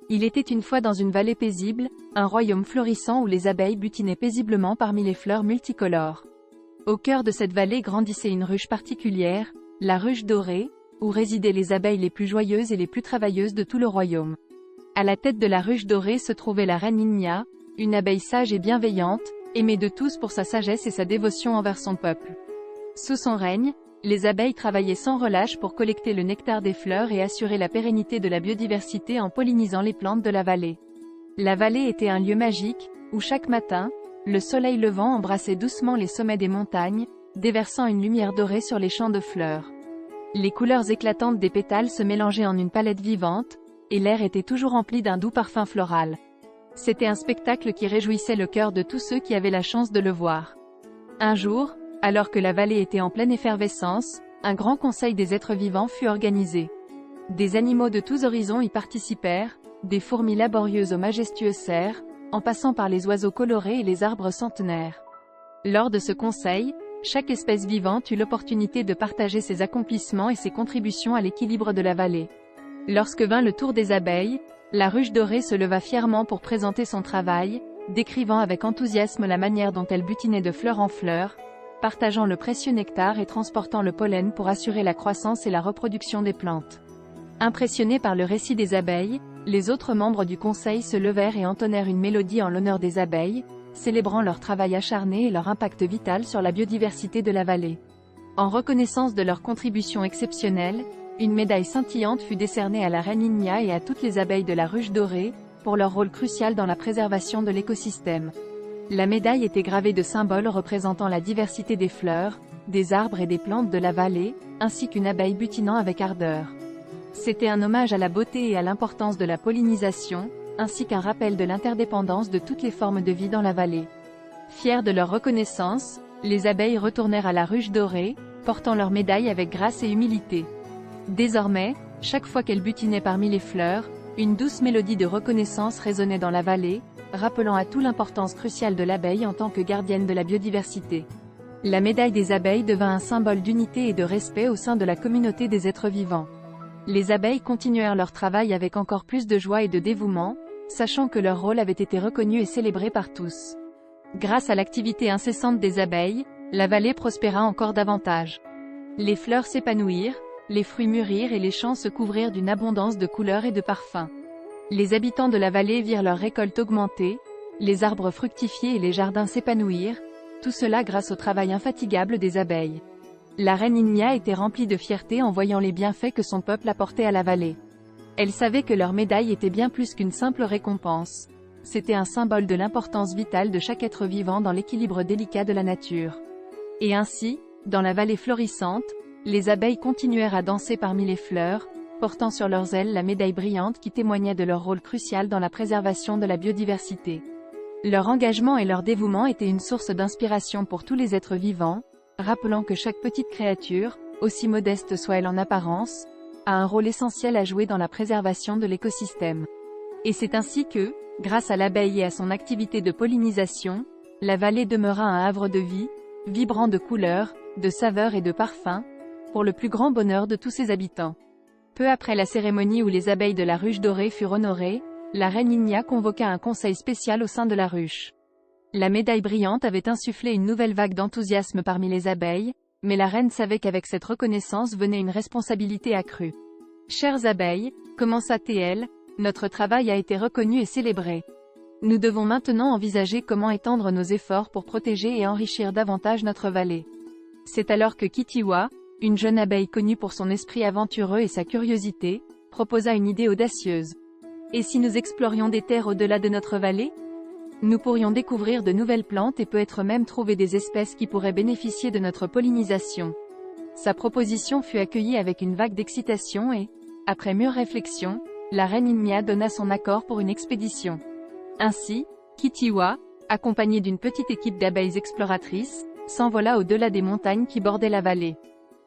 Il était une fois dans une vallée paisible, un royaume florissant où les abeilles butinaient paisiblement parmi les fleurs multicolores. Au cœur de cette vallée grandissait une ruche particulière, la ruche dorée, où résidaient les abeilles les plus joyeuses et les plus travailleuses de tout le royaume. À la tête de la ruche dorée se trouvait la reine Inia, une abeille sage et bienveillante, aimée de tous pour sa sagesse et sa dévotion envers son peuple. Sous son règne, les abeilles travaillaient sans relâche pour collecter le nectar des fleurs et assurer la pérennité de la biodiversité en pollinisant les plantes de la vallée. La vallée était un lieu magique, où chaque matin, le soleil levant embrassait doucement les sommets des montagnes, déversant une lumière dorée sur les champs de fleurs. Les couleurs éclatantes des pétales se mélangeaient en une palette vivante, et l'air était toujours rempli d'un doux parfum floral. C'était un spectacle qui réjouissait le cœur de tous ceux qui avaient la chance de le voir. Un jour, alors que la vallée était en pleine effervescence, un grand conseil des êtres vivants fut organisé. Des animaux de tous horizons y participèrent, des fourmis laborieuses aux majestueux cerfs, en passant par les oiseaux colorés et les arbres centenaires. Lors de ce conseil, chaque espèce vivante eut l'opportunité de partager ses accomplissements et ses contributions à l'équilibre de la vallée. Lorsque vint le tour des abeilles, la ruche dorée se leva fièrement pour présenter son travail, décrivant avec enthousiasme la manière dont elle butinait de fleur en fleur, partageant le précieux nectar et transportant le pollen pour assurer la croissance et la reproduction des plantes. Impressionnés par le récit des abeilles, les autres membres du conseil se levèrent et entonnèrent une mélodie en l'honneur des abeilles, célébrant leur travail acharné et leur impact vital sur la biodiversité de la vallée. En reconnaissance de leur contribution exceptionnelle, une médaille scintillante fut décernée à la reine Inia et à toutes les abeilles de la ruche dorée, pour leur rôle crucial dans la préservation de l'écosystème. La médaille était gravée de symboles représentant la diversité des fleurs, des arbres et des plantes de la vallée, ainsi qu'une abeille butinant avec ardeur. C'était un hommage à la beauté et à l'importance de la pollinisation, ainsi qu'un rappel de l'interdépendance de toutes les formes de vie dans la vallée. Fiers de leur reconnaissance, les abeilles retournèrent à la ruche dorée, portant leur médaille avec grâce et humilité. Désormais, chaque fois qu'elles butinaient parmi les fleurs, une douce mélodie de reconnaissance résonnait dans la vallée, rappelant à tout l'importance cruciale de l'abeille en tant que gardienne de la biodiversité. La médaille des abeilles devint un symbole d'unité et de respect au sein de la communauté des êtres vivants. Les abeilles continuèrent leur travail avec encore plus de joie et de dévouement, sachant que leur rôle avait été reconnu et célébré par tous. Grâce à l'activité incessante des abeilles, la vallée prospéra encore davantage. Les fleurs s'épanouirent, les fruits mûrirent et les champs se couvrirent d'une abondance de couleurs et de parfums. Les habitants de la vallée virent leur récolte augmenter, les arbres fructifier et les jardins s'épanouir, tout cela grâce au travail infatigable des abeilles. La reine Inia était remplie de fierté en voyant les bienfaits que son peuple apportait à la vallée. Elle savait que leur médaille était bien plus qu'une simple récompense. C'était un symbole de l'importance vitale de chaque être vivant dans l'équilibre délicat de la nature. Et ainsi, dans la vallée florissante, les abeilles continuèrent à danser parmi les fleurs, portant sur leurs ailes la médaille brillante qui témoignait de leur rôle crucial dans la préservation de la biodiversité. Leur engagement et leur dévouement étaient une source d'inspiration pour tous les êtres vivants, rappelant que chaque petite créature, aussi modeste soit-elle en apparence, a un rôle essentiel à jouer dans la préservation de l'écosystème. Et c'est ainsi que, grâce à l'abeille et à son activité de pollinisation, la vallée demeura un havre de vie, vibrant de couleurs, de saveurs et de parfums, pour le plus grand bonheur de tous ses habitants. Peu après la cérémonie où les abeilles de la ruche dorée furent honorées, la reine Inia convoqua un conseil spécial au sein de la ruche. La médaille brillante avait insufflé une nouvelle vague d'enthousiasme parmi les abeilles, mais la reine savait qu'avec cette reconnaissance venait une responsabilité accrue. « Chères abeilles, commença-t-elle, notre travail a été reconnu et célébré. Nous devons maintenant envisager comment étendre nos efforts pour protéger et enrichir davantage notre vallée. » C'est alors que Kitiwa, une jeune abeille connue pour son esprit aventureux et sa curiosité, proposa une idée audacieuse. Et si nous explorions des terres au-delà de notre vallée? Nous pourrions découvrir de nouvelles plantes et peut-être même trouver des espèces qui pourraient bénéficier de notre pollinisation. Sa proposition fut accueillie avec une vague d'excitation et, après mûre réflexion, la reine Inia donna son accord pour une expédition. Ainsi, Kitiwa, accompagnée d'une petite équipe d'abeilles exploratrices, s'envola au-delà des montagnes qui bordaient la vallée.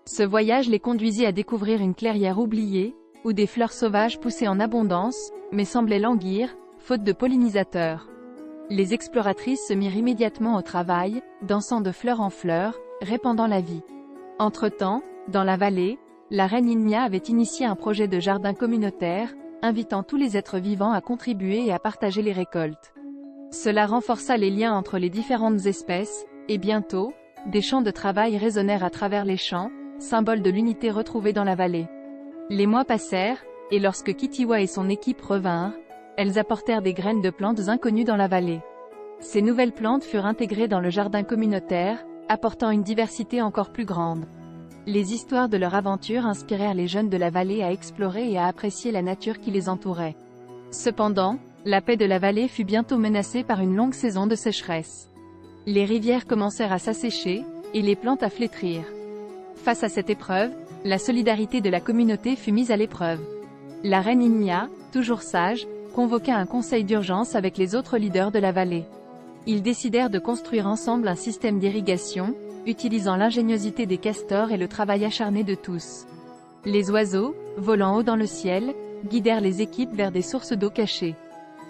Ce voyage les conduisit à découvrir une clairière oubliée, où des fleurs sauvages poussaient en abondance, mais semblaient languir, faute de pollinisateurs. Les exploratrices se mirent immédiatement au travail, dansant de fleur en fleur, répandant la vie. Entre-temps, dans la vallée, la reine Inia avait initié un projet de jardin communautaire, invitant tous les êtres vivants à contribuer et à partager les récoltes. Cela renforça les liens entre les différentes espèces, et bientôt, des chants de travail résonnèrent à travers les champs, symbole de l'unité retrouvée dans la vallée. Les mois passèrent, et lorsque Kitiwa et son équipe revinrent, elles apportèrent des graines de plantes inconnues dans la vallée. Ces nouvelles plantes furent intégrées dans le jardin communautaire, apportant une diversité encore plus grande. Les histoires de leur aventure inspirèrent les jeunes de la vallée à explorer et à apprécier la nature qui les entourait. Cependant, la paix de la vallée fut bientôt menacée par une longue saison de sécheresse. Les rivières commencèrent à s'assécher, et les plantes à flétrir. Face à cette épreuve, la solidarité de la communauté fut mise à l'épreuve. La reine Inya, toujours sage, convoqua un conseil d'urgence avec les autres leaders de la vallée. Ils décidèrent de construire ensemble un système d'irrigation, utilisant l'ingéniosité des castors et le travail acharné de tous. Les oiseaux, volant haut dans le ciel, guidèrent les équipes vers des sources d'eau cachées.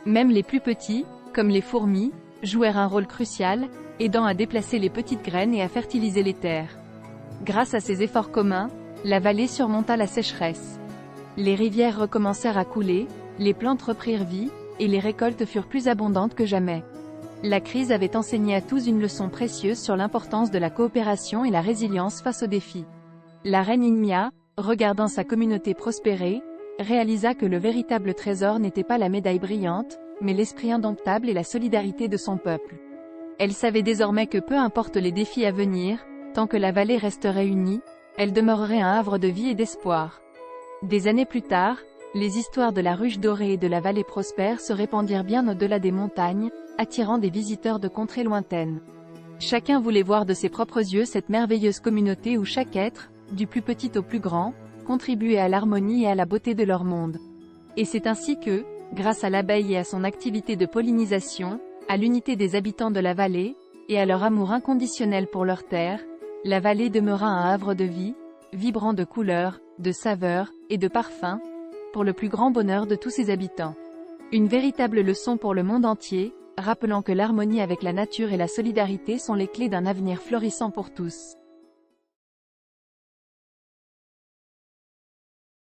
Même les plus petits, comme les fourmis, jouèrent un rôle crucial, aidant à déplacer les petites graines et à fertiliser les terres. Grâce à ces efforts communs, la vallée surmonta la sécheresse. Les rivières recommencèrent à couler, les plantes reprirent vie, et les récoltes furent plus abondantes que jamais. La crise avait enseigné à tous une leçon précieuse sur l'importance de la coopération et la résilience face aux défis. La reine Inya, regardant sa communauté prospérer, réalisa que le véritable trésor n'était pas la médaille brillante, mais l'esprit indomptable et la solidarité de son peuple. Elle savait désormais que peu importe les défis à venir, tant que la vallée resterait unie, elle demeurerait un havre de vie et d'espoir. Des années plus tard, les histoires de la ruche dorée et de la vallée prospère se répandirent bien au-delà des montagnes, attirant des visiteurs de contrées lointaines. Chacun voulait voir de ses propres yeux cette merveilleuse communauté où chaque être, du plus petit au plus grand, contribuait à l'harmonie et à la beauté de leur monde. Et c'est ainsi que, grâce à l'abeille et à son activité de pollinisation, à l'unité des habitants de la vallée, et à leur amour inconditionnel pour leur terre, la vallée demeura un havre de vie, vibrant de couleurs, de saveurs, et de parfums, pour le plus grand bonheur de tous ses habitants. Une véritable leçon pour le monde entier, rappelant que l'harmonie avec la nature et la solidarité sont les clés d'un avenir florissant pour tous.